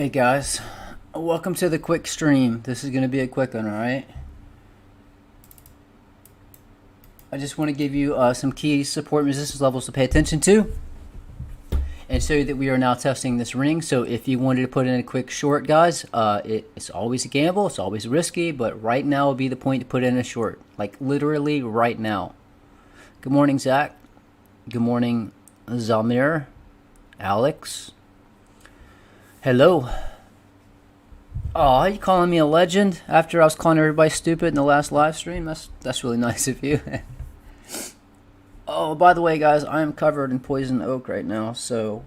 Hey guys, welcome to the quick stream. This is going to be a quick one, alright? I just want to give you some key support and resistance levels to pay attention to and show you that we are now testing this ring. So if you wanted to put in a quick short, guys, it's always a gamble, it's always risky, but right now would be the point to put in a short. Like literally right now. Good morning, Zach. Good morning, Zalmir. Alex. Hello. Oh, you calling me a legend after I was calling everybody stupid in the last live stream? That's really nice of you. Oh, by the way, guys, I am covered in poison oak right now, so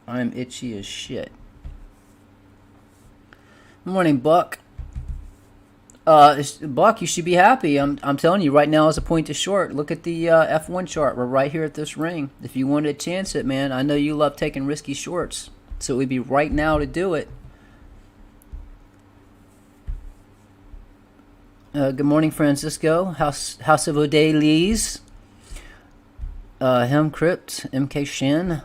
I am itchy as shit. Good morning, Buck. Buck, you should be happy. I'm telling you, right now is a point to short. Look at the F1 chart. We're right here at this ring. If you wanted to chance it, man, I know you love taking risky shorts. So it would be right now to do it. Good morning, Francisco. House of O'Dailies. Helm Crypt. MK Shin.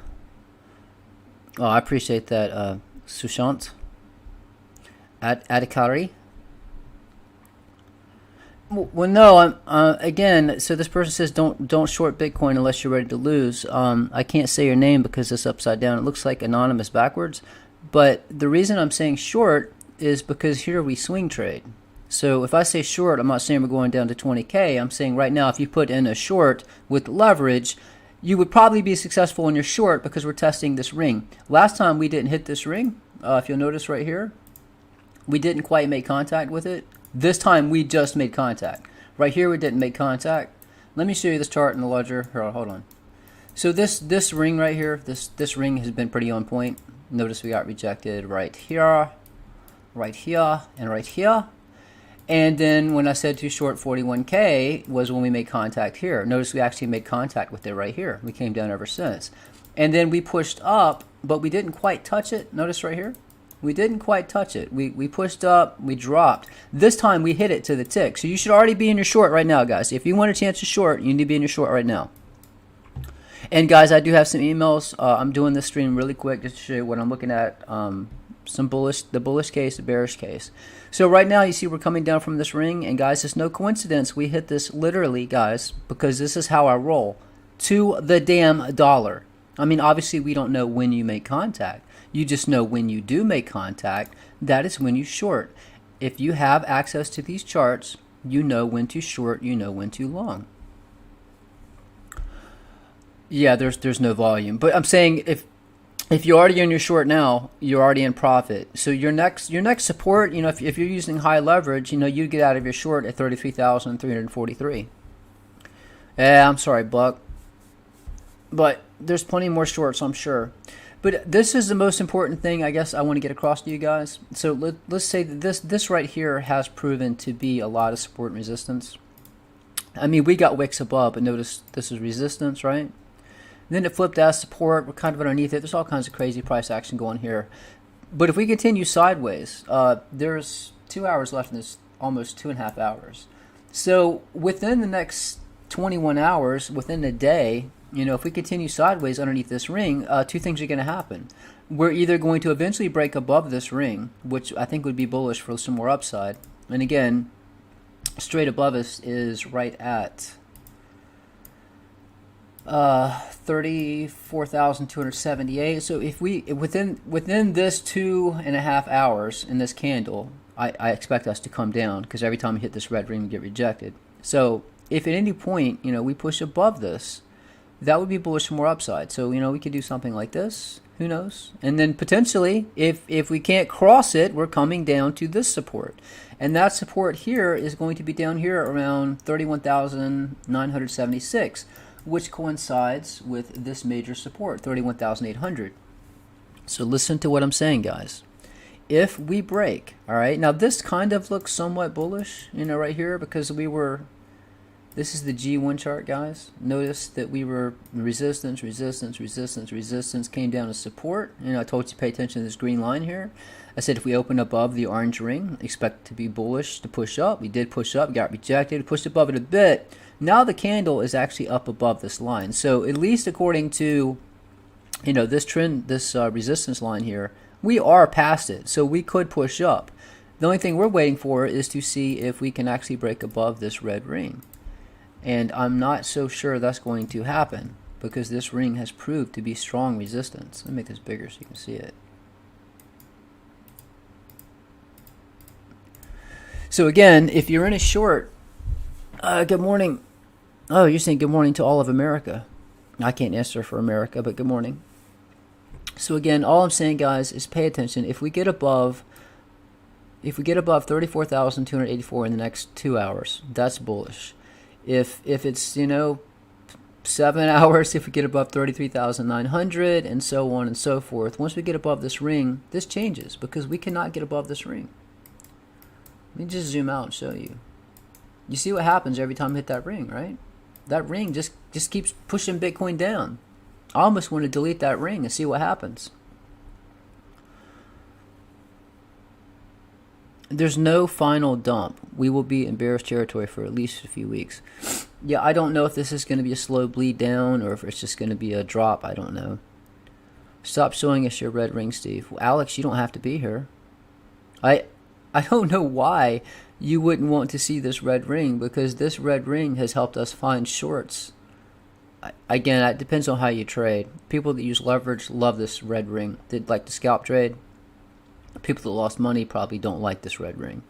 Oh, I appreciate that. Sushant. Adhikari. Well, no. Again. So this person says don't short Bitcoin unless you're ready to lose. I can't say your name because it's upside down. It looks like anonymous backwards. But the reason I'm saying short is because here we swing trade. So if I say short, I'm not saying we're going down to 20K. I'm saying right now, if you put in a short with leverage, you would probably be successful in your short because we're testing this ring. Last time we didn't hit this ring. If you'll notice right here, we didn't quite make contact with it. This time we just made contact. Right here we didn't make contact. Let me show you this chart in the ledger. Here, hold on. So this ring right here, this ring has been pretty on point. Notice we got rejected right here, and right here. And then when I said too short 41K was when we made contact here. Notice we actually made contact with it right here. We came down ever since. And then we pushed up, but we didn't quite touch it. Notice right here. We didn't quite touch it. We pushed up, we dropped. This time we hit it to the tick. So you should already be in your short right now, guys. If you want a chance to short, you need to be in your short right now. And guys, I do have some emails. I'm doing this stream really quick just to show you what I'm looking at. The bullish case, the bearish case. So right now you see we're coming down from this ring, and guys, it's no coincidence we hit this literally, guys, because this is how I roll. To the damn dollar. I mean, obviously we don't know when you make contact. You just know when you do make contact, that is when you short. If you have access to these charts, you know when to short, you know when to long. Yeah, there's no volume. But I'm saying if you're already in your short now, you're already in profit. So your next support, you know, if you're using high leverage, you know, you get out of your short at 33,343. Yeah, I'm sorry, Buck. But there's plenty more shorts, I'm sure. But this is the most important thing I guess I want to get across to you guys. So let's say that this right here has proven to be a lot of support and resistance. I mean, we got wicks above, but notice this is resistance, right? And then it flipped as support. We're kind of underneath it. There's all kinds of crazy price action going here. But if we continue sideways, there's 2 hours left in this, almost 2.5 hours. So within the next 21 hours, within a day, you know, if we continue sideways underneath this ring, two things are going to happen. We're either going to eventually break above this ring, which I think would be bullish for some more upside. And again, straight above us is right at 34,278. So if we within this 2.5 hours in this candle, I expect us to come down because every time we hit this red ring, we get rejected. So if at any point, you know, we push above this, that would be bullish for more upside. So, you know, we could do something like this. Who knows? And then potentially, if we can't cross it, we're coming down to this support. And that support here is going to be down here around 31,976, which coincides with this major support, 31,800. So listen to what I'm saying, guys. If we break, all right, now this kind of looks somewhat bullish, you know, right here, because we were... This is the G1 chart, guys. Notice that we were resistance, came down to support. You know, I told you to pay attention to this green line here. I said if we open above the orange ring, expect to be bullish to push up. We did push up, got rejected, pushed above it a bit. Now the candle is actually up above this line. So at least according to, you know, this trend, this resistance line here, We are past it, so we could push up. The only thing we're waiting for is to see if we can actually break above this red ring. And I'm not so sure that's going to happen because this ring has proved to be strong resistance. Let me make this bigger so you can see it. So again, if you're in a short, good morning. Oh, you're saying good morning to all of America. I can't answer for America, but good morning. So again, all I'm saying, guys, is pay attention. If we get above 34,284 in the next 2 hours, that's bullish. If it's 7 hours, if we get above 33,900 and so on and so forth, once we get above this ring, this changes because we cannot get above this ring. Let me just zoom out and show you. You see what happens every time we hit that ring, right? That ring just keeps pushing Bitcoin down. I almost want to delete that ring and see what happens. There's no final dump. We will be in bearish territory for at least a few weeks. Yeah, I don't know if this is going to be a slow bleed down or if it's just going to be a drop. I don't know. Stop showing us your red ring, Steve. Well, Alex, you don't have to be here. I don't know why you wouldn't want to see this red ring, because this red ring has helped us find shorts. Again, it depends on how you trade. People that use leverage love this red ring. They like to scalp trade. People that lost money probably don't like this red ring.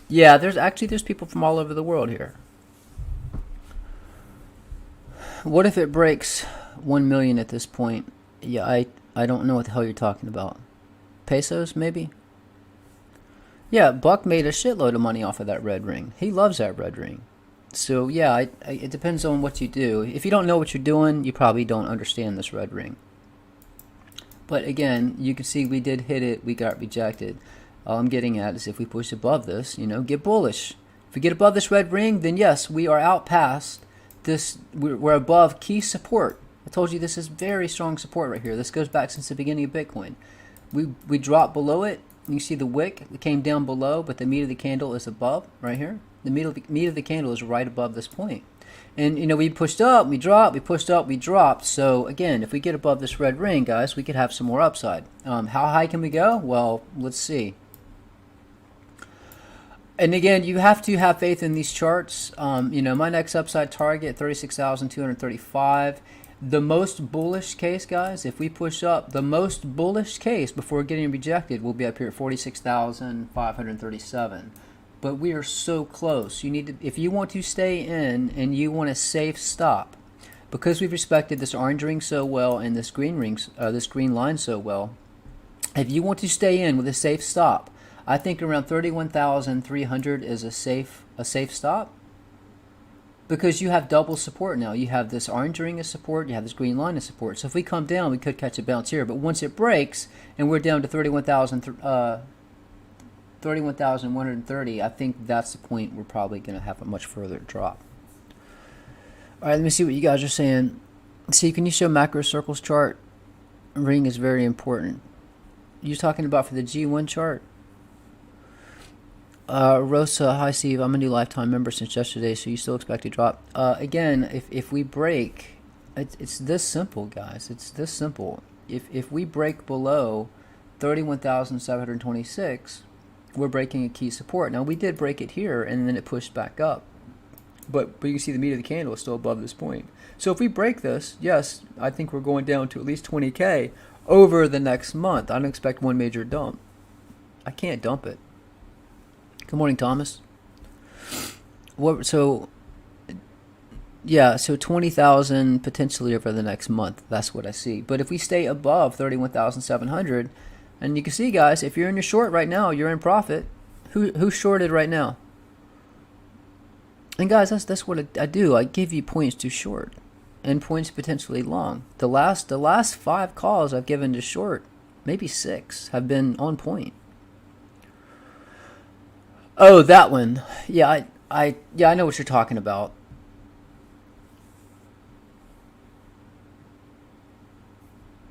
Yeah, there's people from all over the world here. What if it breaks 1 million at this point? Yeah, I don't know what the hell you're talking about. Pesos, maybe? Yeah, Buck made a shitload of money off of that red ring. He loves that red ring. So, yeah, it depends on what you do. If you don't know what you're doing, you probably don't understand this red ring. But again, you can see we did hit it. We got rejected. All I'm getting at is if we push above this, get bullish. If we get above this red ring, then yes, we are out past this. We're above key support. I told you this is very strong support right here. This goes back since the beginning of Bitcoin. We dropped below it. You see the wick came down below, but the meat of the candle is above right here. The meat of the candle is right above this point. And we pushed up, we dropped, we pushed up, we dropped. So again, if we get above this red ring, guys, we could have some more upside. How high can we go? Well, let's see. And again, you have to have faith in these charts. My next upside target, 36,235. The most bullish case, guys, if we push up, the most bullish case before getting rejected will be up here at 46,537. But we are so close. You need to, if you want to stay in and you want a safe stop, because we've respected this orange ring so well and this green line so well. If you want to stay in with a safe stop, I think around 31,300 is a safe stop. Because you have double support now. You have this orange ring as support, you have this green line as support. So if we come down, we could catch a bounce here. But once it breaks and we're down to 31,130, I think that's the point we're probably going to have a much further drop. All right, let me see what you guys are saying. See, can you show macro circles chart? Ring is very important. You're talking about for the G1 chart? Rosa, hi Steve, I'm a new lifetime member since yesterday, so you still expect to drop. Again, if we break, it's this simple, guys. It's this simple. If we break below 31,726, we're breaking a key support. Now, we did break it here, and then it pushed back up. But you can see the meat of the candle is still above this point. So if we break this, yes, I think we're going down to at least 20K over the next month. I don't expect one major dump. I can't dump it. Good morning, Thomas. So 20,000 potentially over the next month. That's what I see. But if we stay above 31,700, and you can see, guys, if you're in your short right now, you're in profit. Who's shorted right now? And guys, that's what I do. I give you points to short and points potentially long. The last 5 calls I've given to short, maybe 6, have been on point. Oh, that one. Yeah, I know what you're talking about.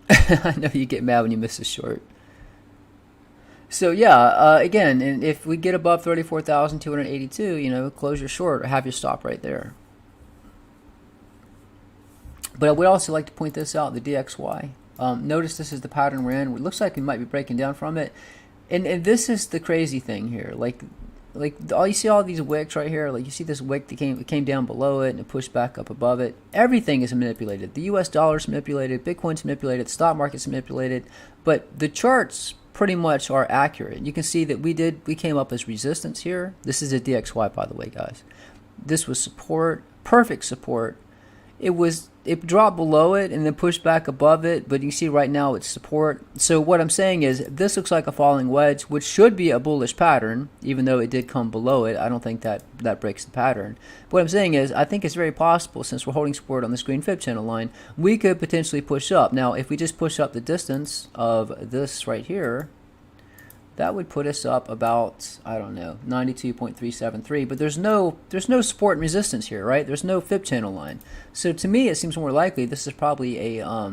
I know you get mad when you miss a short. So yeah, again, and if we get above 34,282, close your short or have your stop right there. But I would also like to point this out, the DXY. Notice this is the pattern we're in. It looks like we might be breaking down from it. And this is the crazy thing here. Like all you see all these wicks right here. Like you see this wick that came down below it and it pushed back up above it. Everything is manipulated. The US dollar is manipulated. Bitcoin's manipulated. The stock market's manipulated. But the charts pretty much are accurate. You can see that we came up as resistance here. This is a DXY, by the way, guys. This was support, perfect support. It dropped below it and then pushed back above it, but you see right now it's support. So what I'm saying is this looks like a falling wedge, which should be a bullish pattern, even though it did come below it. I don't think that breaks the pattern. What I'm saying is I think it's very possible, since we're holding support on this green fib channel line, we could potentially push up. Now, if we just push up the distance of this right here, that would put us up about, I don't know, 92.373. But there's no support and resistance here, right? There's no fib channel line. So to me, it seems more likely this is probably a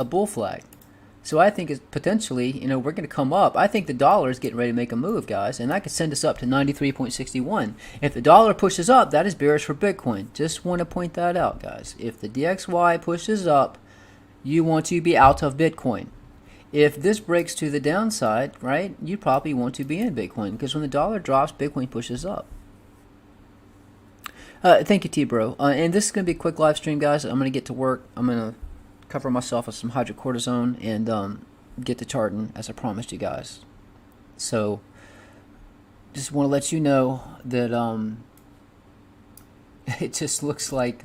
bull flag. So I think it's potentially, we're going to come up. I think the dollar is getting ready to make a move, guys, and that could send us up to 93.61. If the dollar pushes up, that is bearish for Bitcoin. Just want to point that out, guys. If the DXY pushes up, you want to be out of Bitcoin. If this breaks to the downside, right, you probably want to be in Bitcoin, because when the dollar drops, Bitcoin pushes up. Thank you, T-Bro. And this is going to be a quick live stream, guys. I'm going to get to work. I'm going to cover myself with some hydrocortisone and get to charting, as I promised you guys. So just want to let you know that it just looks like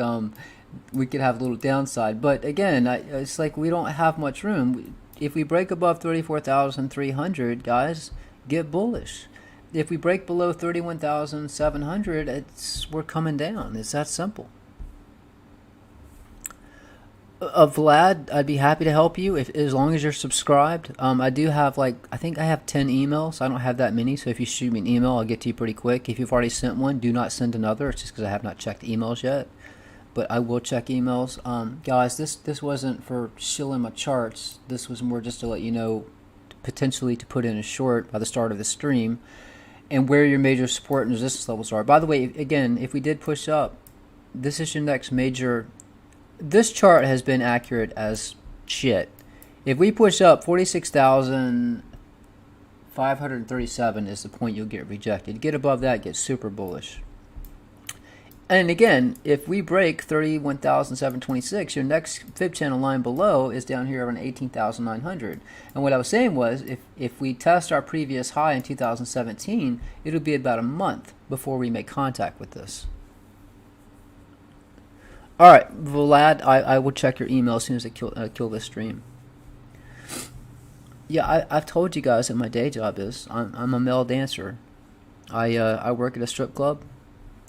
we could have a little downside. But again, it's like we don't have much room. If we break above 34,300, guys, get bullish. If we break below 31,700, we're coming down. It's that simple. Vlad, I'd be happy to help you as long as you're subscribed. I do have I think I have 10 emails. I don't have that many, so if you shoot me an email, I'll get to you pretty quick. If you've already sent one, do not send another. It's just because I have not checked emails yet. But I will check emails. Guys, this wasn't for shilling my charts. This was more just to let you know, potentially to put in a short by the start of the stream, and where your major support and resistance levels are. By the way, again, if we did push up, this is your next major. This chart has been accurate as shit. If we push up, 46,537 is the point you'll get rejected. Get above that, get super bullish. And again, if we break 31,726, your next fib channel line below is down here around 18,900. And what I was saying was, if we test our previous high in 2017, it'll be about a month before we make contact with this. All right, Vlad, I will check your email as soon as I kill this stream. Yeah, I've told you guys that my day job is I'm a male dancer. I work at a strip club.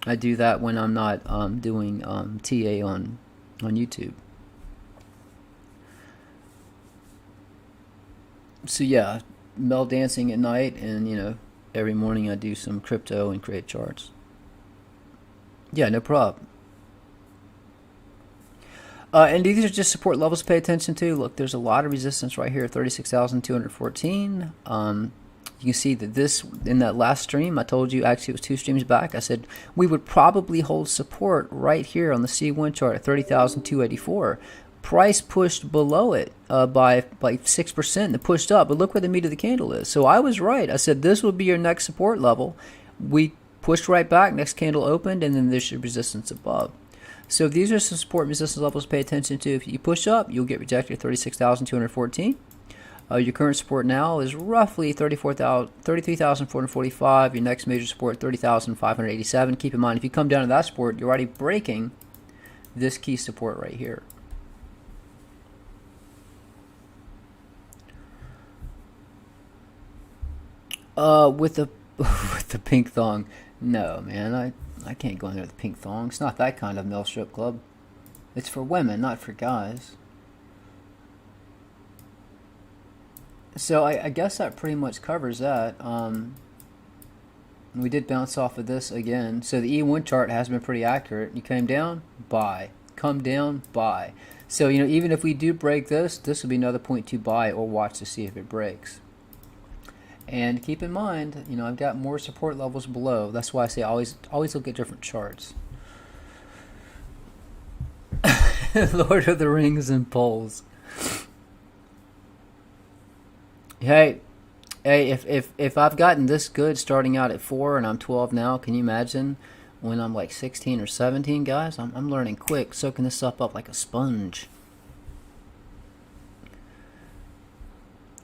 I do that when I'm not doing TA on YouTube. So yeah, male dancing at night, and every morning I do some crypto and create charts. Yeah, no problem. And these are just support levels to pay attention to. Look, there's a lot of resistance right here, 36,214. You can see that this, in that last stream, I told you, actually it was 2 streams back, I said we would probably hold support right here on the C1 chart at 30,284. Price pushed below it by 6% and it pushed up, but look where the meat of the candle is. So I was right. I said this would be your next support level. We pushed right back, next candle opened, and then there's your resistance above. So these are some support and resistance levels to pay attention to. If you push up, you'll get rejected at 36,214. Your current support now is roughly 33,445. Your next major support, 30,587. Keep in mind, if you come down to that support, you're already breaking this key support right here. With the pink thong, no, man, I can't go in there with the pink thong. It's not that kind of male strip club. It's for women, not for guys. So I guess that pretty much covers that. We did bounce off of this again. So the E1 chart has been pretty accurate. You came down, buy. Come down, buy. So, even if we do break this will be another point to buy or watch to see if it breaks. And keep in mind, I've got more support levels below. That's why I say always look at different charts. Lord of the Rings and polls. Hey, if I've gotten this good starting out at 4 and I'm 12 now, can you imagine when I'm like 16 or 17, guys? I'm learning quick, soaking this stuff up like a sponge.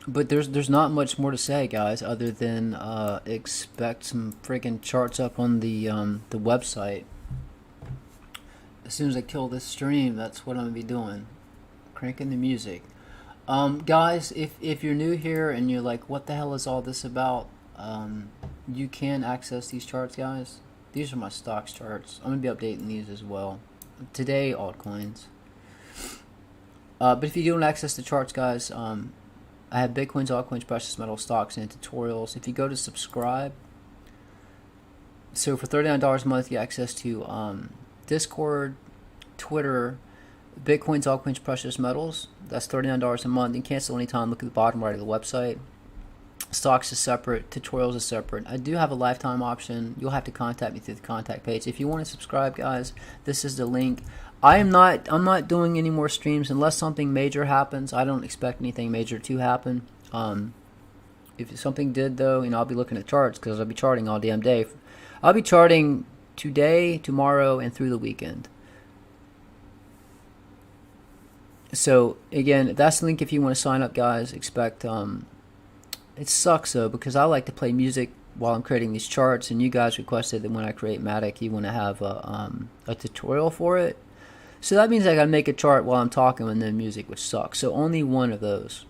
But there's not much more to say, guys, other than expect some friggin' charts up on the website. As soon as I kill this stream, that's what I'm gonna be doing, cranking the music. Guys, if you're new here and you're like, what the hell is all this about? You can access these charts, guys. These are my stocks charts. I'm gonna be updating these as well today. Altcoins. But if you don't access the charts, guys, I have Bitcoins, altcoins, precious metals, stocks, and tutorials. If you go to subscribe, so for $39 a month, you get access to Discord, Twitter, Bitcoins, altcoins, precious metals. That's $39 a month. You can cancel anytime. Look at the bottom right of the website. Stocks is separate. Tutorials is separate. I do have a lifetime option. You'll have to contact me through the contact page. If you want to subscribe, guys, this is the link. I'm not doing any more streams unless something major happens. I don't expect anything major to happen. If something did, though, I'll be looking at charts because I'll be charting all damn day. I'll be charting today, tomorrow, and through the weekend. So again, that's the link if you want to sign up, guys. Expect it sucks though because I like to play music while I'm creating these charts, and you guys requested that when I create Matic, you want to have a tutorial for it. So that means I gotta make a chart while I'm talking and then music, which sucks. So only one of those.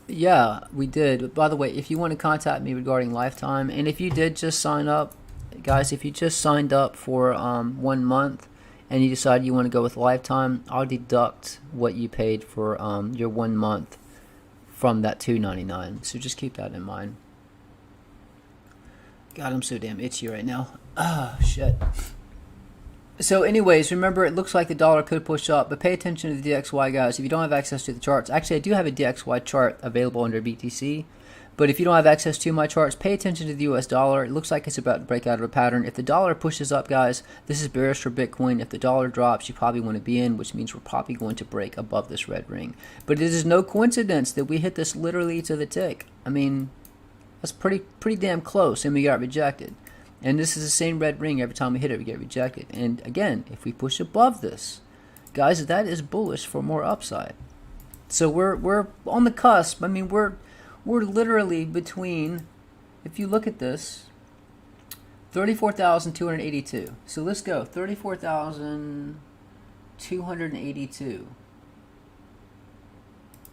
Yeah, we did. But by the way, if you want to contact me regarding lifetime, and if you did just sign up, guys, if you just signed up for 1 month and you decide you want to go with lifetime, I'll deduct what you paid for your 1 month from that $2.99. So just keep that in mind. God, I'm so damn itchy right now. Ah, shit. So anyways, remember, it looks like the dollar could push up, but pay attention to the DXY, guys. If you don't have access to the charts, actually I do have a DXY chart available under BTC, but if you don't have access to my charts, pay attention to the US dollar. It looks like it's about to break out of a pattern. If the dollar pushes up, guys, this is bearish for Bitcoin. If the dollar drops, you probably want to be in, which means we're probably going to break above this red ring. But it is no coincidence that we hit this literally to the tick. I mean, that's pretty damn close, and we got rejected. And this is the same red ring. Every time we hit it, we get rejected. And again, if we push above this, guys, that is bullish for more upside. So we're on the cusp. I mean, we're literally between, if you look at this, 34,282. So let's go 34,282.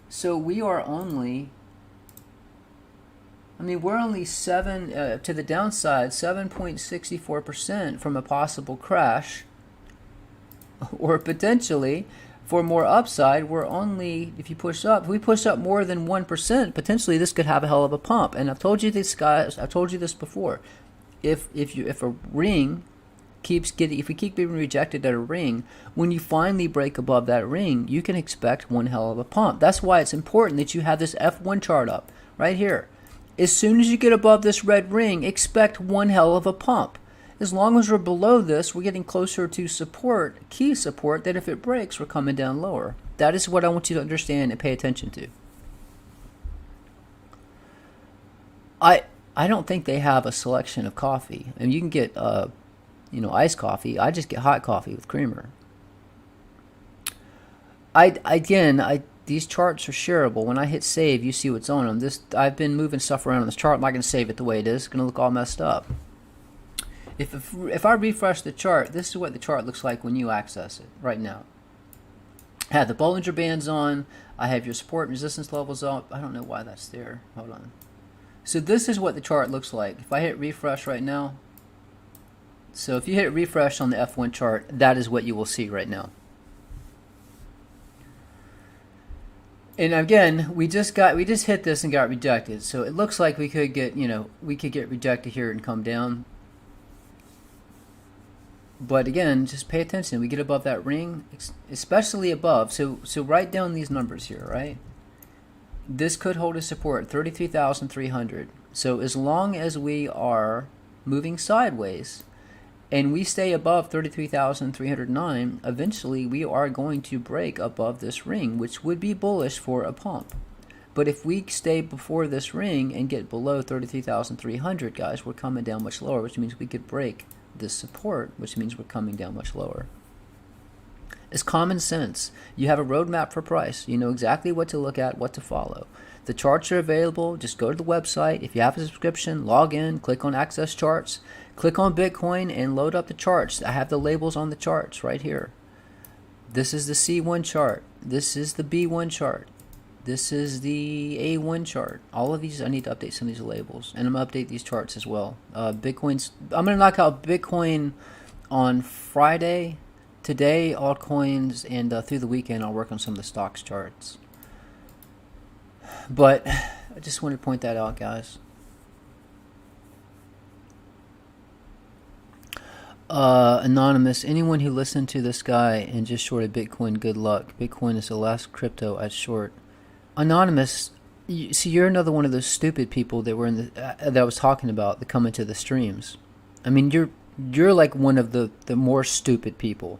So we are only, we're only 7 to the downside, 7.64% from a possible crash, or potentially for more upside. We're only, if we push up more than 1%, potentially this could have a hell of a pump. And I've told you this, guys. I've told you this before. If a ring if we keep being rejected at a ring, when you finally break above that ring, you can expect one hell of a pump. That's why it's important that you have this F1 chart up right here. As soon as you get above this red ring, expect one hell of a pump. As long as we're below this, we're getting closer to support, key support, that if it breaks, we're coming down lower. That is what I want you to understand and pay attention to. I don't think they have a selection of coffee. And you can get iced coffee. I just get hot coffee with creamer. These charts are shareable. When I hit save, you see what's on them. I've been moving stuff around on this chart. I'm not going to save it the way it is. It's going to look all messed up. If I refresh the chart, this is what the chart looks like when you access it right now. I have the Bollinger Bands on. I have your support and resistance levels up. I don't know why that's there. Hold on. So this is what the chart looks like. If I hit refresh right now, so if you hit refresh on the F1 chart, that is what you will see right now. And again, we just hit this and got rejected. So it looks like we could get rejected here and come down. But again, just pay attention. We get above that ring, especially above. So write down these numbers here, right? This could hold a support, 33,300. So as long as we are moving sideways and we stay above 33,309, eventually we are going to break above this ring, which would be bullish for a pump. But if we stay before this ring and get below 33,300, guys, we're coming down much lower, which means we could break this support, which means we're coming down much lower. It's common sense. You have a roadmap for price. You know exactly what to look at, what to follow. The charts are available. Just go to the website. If you have a subscription, log in, click on Access Charts, click on Bitcoin, and load up the charts. I have the labels on the charts right here. This is the C1 chart. This is the B1 chart. This is the A1 chart. All of these, I need to update some of these labels. And I'm going to update these charts as well. I'm going to knock out Bitcoin on Friday. Today, altcoins, and through the weekend, I'll work on some of the stocks charts. But I just wanted to point that out, guys. Anonymous, anyone who listened to this guy and just shorted Bitcoin, good luck. Bitcoin is the last crypto I'd short. Anonymous, you're another one of those stupid people that were in the that I was talking about that come into the streams. I mean, you're like one of the more stupid people,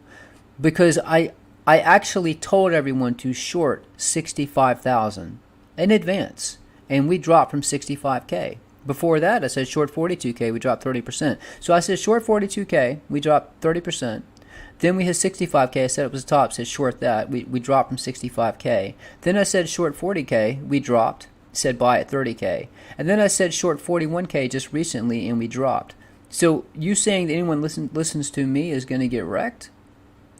because I actually told everyone to short 65,000 in advance, and we dropped from 65K. Before that, I said short 42K, we dropped 30%. So I said short 42K, we dropped 30%. Then we hit 65K, I said it was the top, said short that, we dropped from 65K. Then I said short 40K, we dropped, said buy at 30K. And then I said short 41K just recently, and we dropped. So you saying that anyone listens to me is going to get wrecked?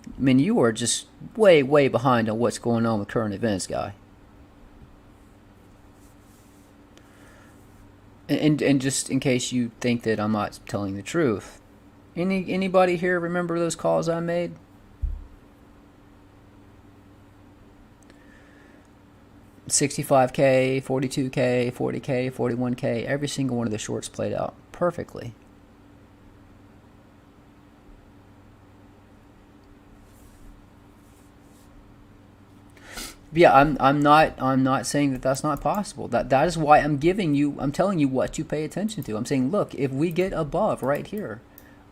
I mean, you are just way, way behind on what's going on with current events, guy. And just in case you think that I'm not telling the truth, anybody here remember those calls I made? $65K, $42K, $40K, $41K, every single one of the shorts played out perfectly. Yeah, I'm not saying that that's not possible. That is why I'm telling you what to pay attention to. I'm saying, look, if we get above right here,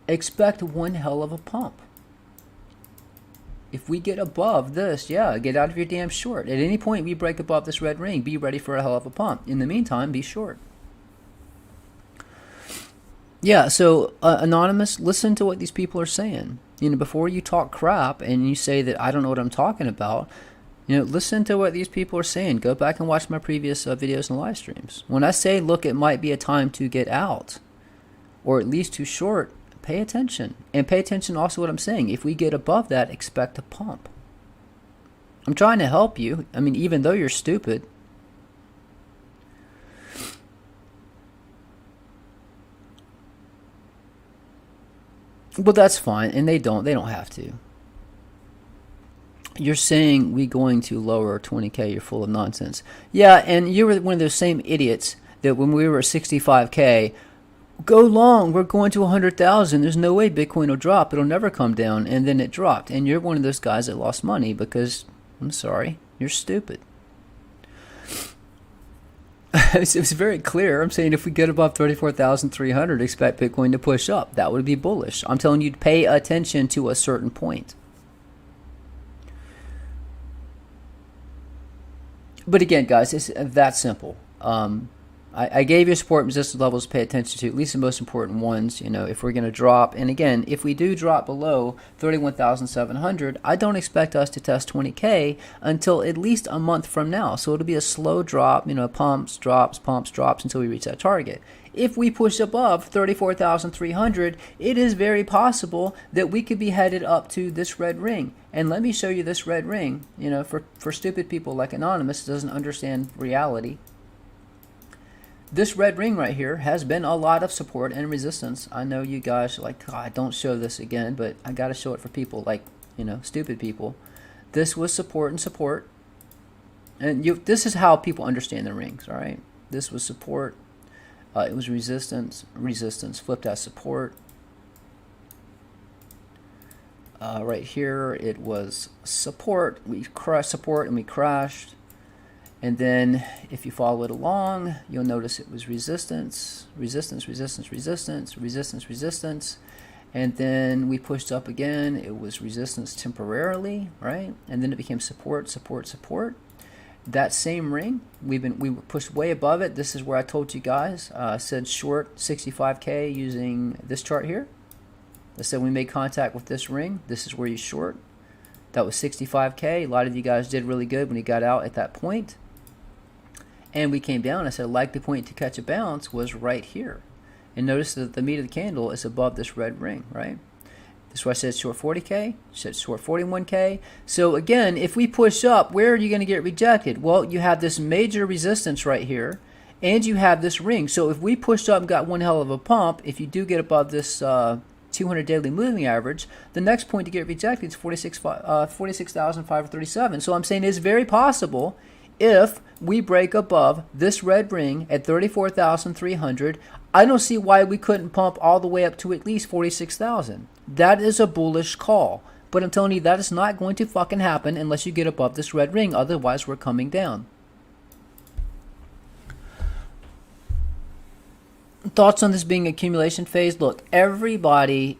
expect one hell of a pump. If we get above this, yeah, get out of your damn short. At any point we break above this red ring, be ready for a hell of a pump. In the meantime, be short. Yeah, so Anonymous, listen to what these people are saying. You know, before you talk crap and you say that I don't know what I'm talking about, you know, listen to what these people are saying. Go back and watch my previous videos and live streams. When I say, look, it might be a time to get out, or at least to short, pay attention. And pay attention also what I'm saying. If we get above that, expect a pump. I'm trying to help you. I mean, even though you're stupid. But that's fine, and they don't have to. You're saying we going to lower 20K, you're full of nonsense. Yeah, and you were one of those same idiots that when we were at 65K, go long, we're going to 100,000. There's no way Bitcoin will drop. It'll never come down. And then it dropped. And you're one of those guys that lost money because, I'm sorry, you're stupid. It was very clear. I'm saying if we get above 34,300, expect Bitcoin to push up. That would be bullish. I'm telling you to pay attention to a certain point. But again, guys, it's that simple. I gave you support and resistance levels to pay attention to, at least the most important ones. You know, if we're going to drop, and again, if we do drop below 31,700, I don't expect us to test 20K until at least a month from now. So it'll be a slow drop, you know, pumps, drops until we reach that target. If we push above 34,300, it is very possible that we could be headed up to this red ring. And let me show you this red ring, you know, for stupid people like Anonymous who doesn't understand reality. This red ring right here has been a lot of support and resistance. I know you guys are like, God, don't show this again, but I got to show it for people like, you know, stupid people. This was support and support. And this is how people understand the rings, all right? This was support. It was resistance, flipped as support. Right here, it was support. We crushed support and we crashed. And then if you follow it along, you'll notice it was resistance. and then we pushed up again. It was resistance temporarily, right? And then it became support, support, support. That same ring, we were pushed way above it. This is where I told you guys, said short 65K using this chart here. I said we made contact with this ring. This is where you short. That was 65K. A lot of you guys did really good when you got out at that point. And we came down. I said likely point to catch a bounce was right here. And notice that the meat of the candle is above this red ring, right? This is why I said short 40K, said short 41K. So again, if we push up, where are you going to get rejected? Well, you have this major resistance right here, and you have this ring. So if we pushed up and got one hell of a pump, if you do get above this 200 daily moving average, the next point to get rejected is 46,537. So I'm saying it's very possible if we break above this red ring at 34,300, I don't see why we couldn't pump all the way up to at least 46,000. That is a bullish call. But I'm telling you, that is not going to fucking happen unless you get above this red ring. Otherwise, we're coming down. Thoughts on this being accumulation phase? Look, everybody,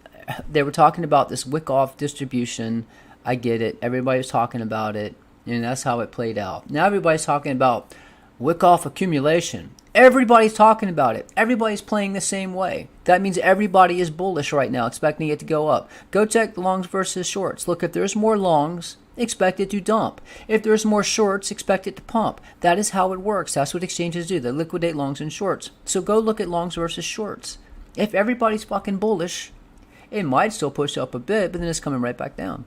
they were talking about this wick-off distribution. I get it. Everybody's talking about it. And that's how it played out. Now everybody's talking about wick-off accumulation. Everybody's talking about it. Everybody's playing the same way. That means everybody is bullish right now, expecting it to go up. Go check the longs versus shorts. Look, if there's more longs, expect it to dump. If there's more shorts, expect it to pump. That is how it works. That's what exchanges do. They liquidate longs and shorts. So go look at longs versus shorts. If everybody's fucking bullish, it might still push up a bit, but then it's coming right back down.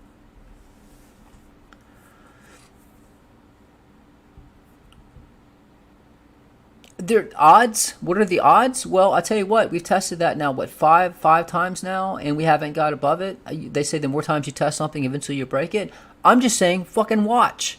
Their odds, what are the odds? Well, I'll tell you what, we've tested that now, what, five times now, and we haven't got above it. They say the more times you test something, eventually you break it. I'm just saying, fucking watch.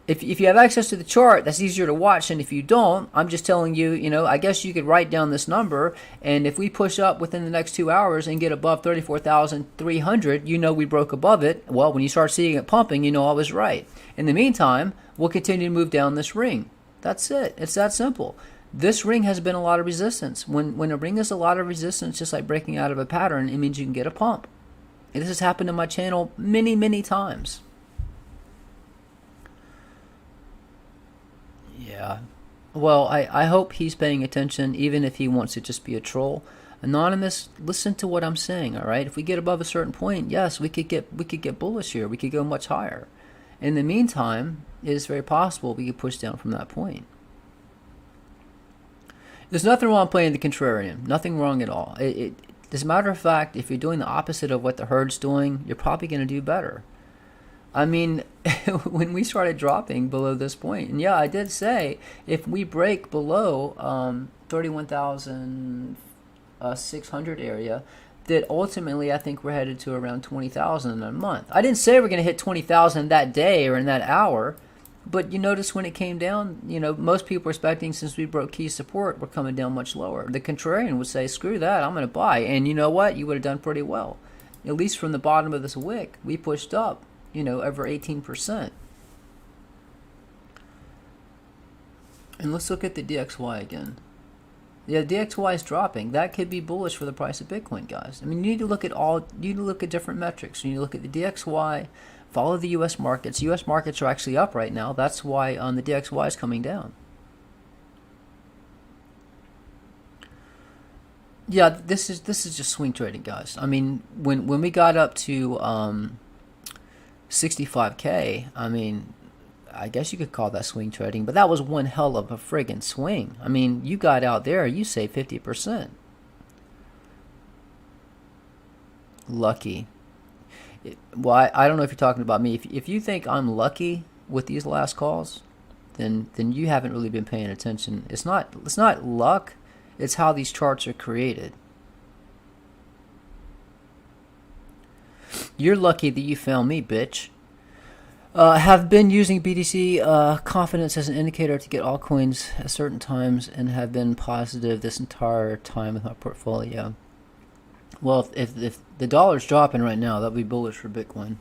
If you have access to the chart, that's easier to watch, and if you don't, I'm just telling you, I guess you could write down this number, and if we push up within the next 2 hours and get above 34,300, we broke above it. Well, when you start seeing it pumping, I was right. In the meantime, we'll continue to move down this ring. That's it. It's that simple. This ring has been a lot of resistance. When a ring is a lot of resistance, just like breaking out of a pattern, it means you can get a pump. And this has happened in my channel many, many times. Yeah. Well, I hope he's paying attention, even if he wants to just be a troll. Anonymous, listen to what I'm saying, all right? If we get above a certain point, yes, we could get bullish here. We could go much higher. In the meantime, it is very possible we could push down from that point. There's nothing wrong playing the contrarian. Nothing wrong at all. As a matter of fact, if you're doing the opposite of what the herd's doing, you're probably going to do better. I mean, when we started dropping below this point, and yeah, I did say if we break below 31,600 area, that ultimately I think we're headed to around 20,000 in a month. I didn't say we're going to hit 20,000 that day or in that hour, but you notice when it came down, most people were expecting, since we broke key support, we're coming down much lower. The contrarian would say, screw that, I'm going to buy. And you know what? You would have done pretty well. At least from the bottom of this wick, we pushed up, over 18%. And let's look at the DXY again. Yeah, DXY is dropping. That could be bullish for the price of Bitcoin, guys. I mean, you need to look at different metrics. You need to look at the DXY, follow the U.S. markets. U.S. markets are actually up right now. That's why the DXY is coming down. Yeah, this is just swing trading, guys. I mean, when we got up to 65K, I mean, I guess you could call that swing trading, but that was one hell of a friggin' swing. I mean, you got out there, you saved 50%. Lucky. Well, I don't know if you're talking about me. If you think I'm lucky with these last calls, then you haven't really been paying attention. It's not luck. It's how these charts are created. You're lucky that you found me, bitch. Have been using BTC confidence as an indicator to get altcoins at certain times and have been positive this entire time with my portfolio. Well, if the dollar's dropping right now, that'll be bullish for Bitcoin.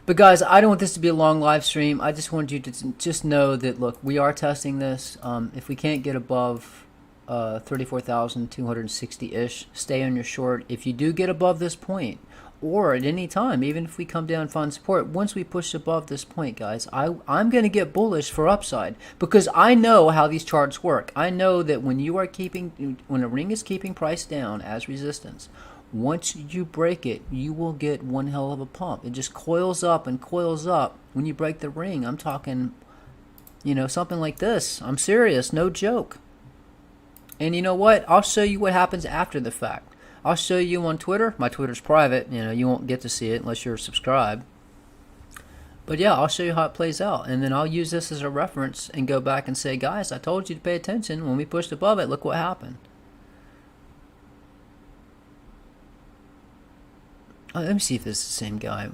But guys, I don't want this to be a long live stream. I just want you to just know that, look, we are testing this. If we can't get above 34,260-ish. Stay on your short. If you do get above this point, or at any time, even if we come down and find support, once we push above this point, guys, I'm going to get bullish for upside, because I know how these charts work. I know that when a ring is keeping price down as resistance, once you break it, you will get one hell of a pump. It just coils up and coils up. When you break the ring, I'm talking, something like this. I'm serious, no joke. And you know what? I'll show you what happens after the fact. I'll show you on Twitter. My Twitter's private. You won't get to see it unless you're subscribed. But yeah, I'll show you how it plays out. And then I'll use this as a reference and go back and say, guys, I told you to pay attention. When we pushed above it, look what happened. Let me see if this is the same guy.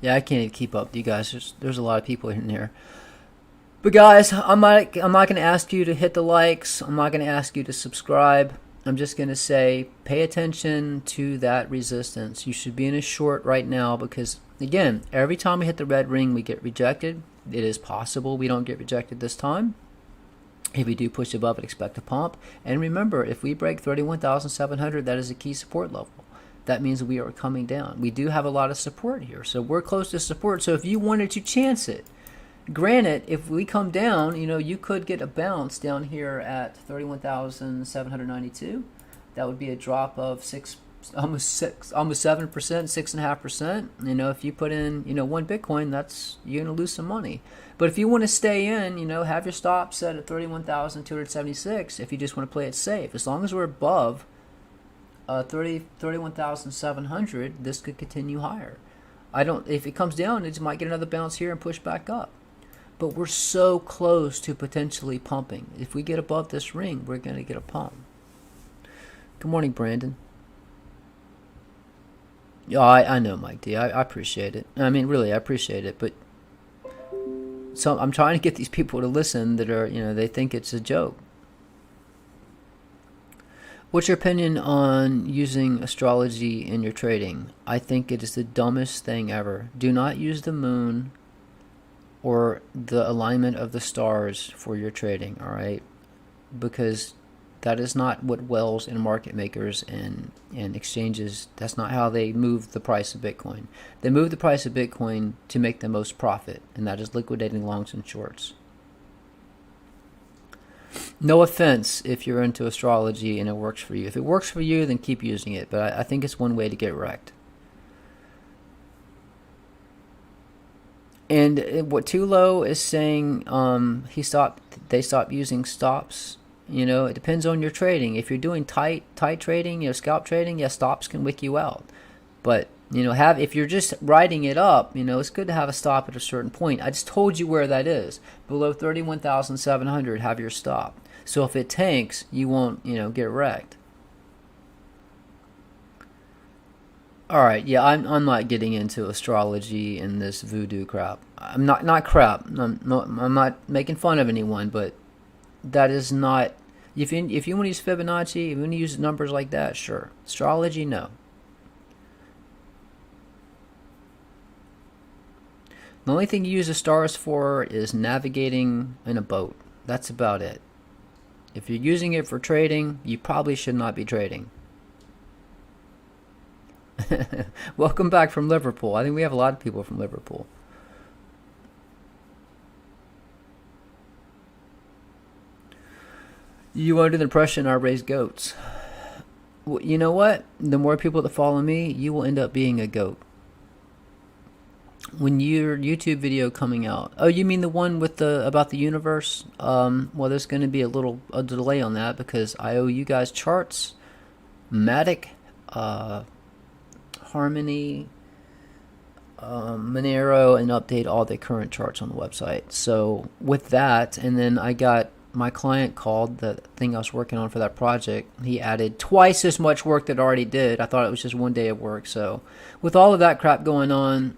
Yeah, I can't even keep up with you guys. There's a lot of people in here. But guys, I'm not going to ask you to hit the likes. I'm not going to ask you to subscribe. I'm just going to say pay attention to that resistance. You should be in a short right now, because, again, every time we hit the red ring, we get rejected. It is possible we don't get rejected this time. If we do push above it, expect a pump. And remember, if we break 31,700, that is a key support level. That means we are coming down. We do have a lot of support here. So we're close to support. So if you wanted to chance it, granted, if we come down, you could get a bounce down here at 31,792. That would be a drop of almost 7%, 6.5%. If you put in, one Bitcoin, you're gonna lose some money. But if you want to stay in, have your stop set at 31,276. If you just want to play it safe, as long as we're above 31,700, this could continue higher. If it comes down, it might get another bounce here and push back up. But we're so close to potentially pumping. If we get above this ring, we're going to get a pump. Good morning, Brandon. Yeah, I know, Mike D. I appreciate it. I mean, really, I appreciate it. But I'm trying to get these people to listen that are, they think it's a joke. What's your opinion on using astrology in your trading? I think it is the dumbest thing ever. Do not use the moon or the alignment of the stars for your trading, all right? Because that is not what wells and market makers and exchanges, that's not how they move the price of Bitcoin. They move the price of Bitcoin to make the most profit, and that is liquidating longs and shorts. No offense if you're into astrology and it works for you. If it works for you, then keep using it, but I think it's one way to get wrecked. And what Tulo is saying, they stopped using stops. It depends on your trading. If you're doing tight trading, scalp trading, stops can wick you out. But if you're just riding it up, it's good to have a stop at a certain point. I just told you where that is. Below 31,700, have your stop. So if it tanks, you won't, get wrecked. All right, yeah, I'm not getting into astrology and this voodoo crap. I'm not crap. I'm not making fun of anyone, but that is not. If you want to use Fibonacci, if you want to use numbers like that, sure. Astrology, no. The only thing you use the stars for is navigating in a boat. That's about it. If you're using it for trading, you probably should not be trading. Welcome back from Liverpool. I think we have a lot of people from Liverpool. You under the impression I raise goats. Well, you know what? The more people that follow me, you will end up being a goat. When your YouTube video coming out, oh, you mean the one with about the universe? Well, there's going to be a delay on that because I owe you guys charts, Matic, Harmony, Monero, and update all the current charts on the website. So with that, and then I got my client called, the thing I was working on for that project. He added twice as much work that I already did. I thought it was just one day of work. So with all of that crap going on,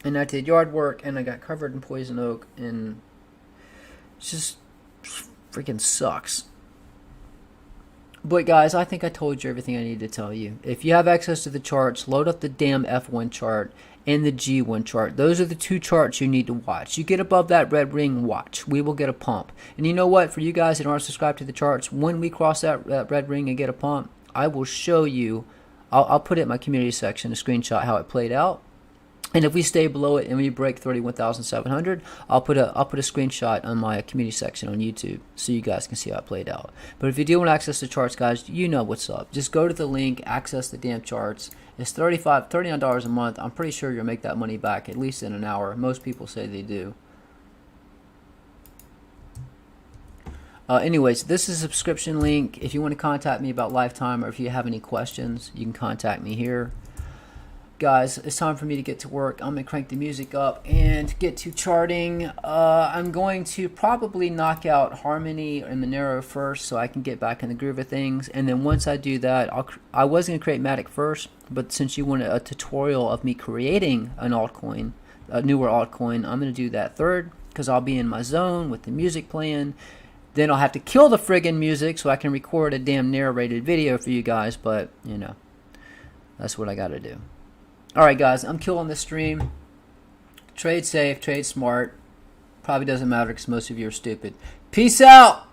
and I did yard work, and I got covered in poison oak, and it just freaking sucks. But guys, I think I told you everything I need to tell you. If you have access to the charts, load up the damn F1 chart and the G1 chart. Those are the two charts you need to watch. You get above that red ring, watch. We will get a pump. And you know what? For you guys that aren't subscribed to the charts, when we cross that red ring and get a pump, I will show you. I'll put it in my community section, a screenshot how it played out. And if we stay below it and we break 31,700, I'll put a screenshot on my community section on YouTube so you guys can see how it played out. But if you do want to access the charts, guys, you know what's up. Just go to the link, access the damn charts. It's $39 a month. I'm pretty sure you'll make that money back at least in an hour. Most people say they do. Anyways, this is a subscription link. If you want to contact me about Lifetime or if you have any questions, you can contact me here. Guys, it's time for me to get to work. I'm going to crank the music up and get to charting. I'm going to probably knock out Harmony and Monero first so I can get back in the groove of things. And then once I do that, I was going to create Matic first, but since you wanted a tutorial of me creating an altcoin, a newer altcoin, I'm going to do that third because I'll be in my zone with the music playing. Then I'll have to kill the friggin' music so I can record a damn narrated video for you guys, but, you know, that's what I got to do. Alright guys, I'm killing this stream. Trade safe, trade smart. Probably doesn't matter because most of you are stupid. Peace out!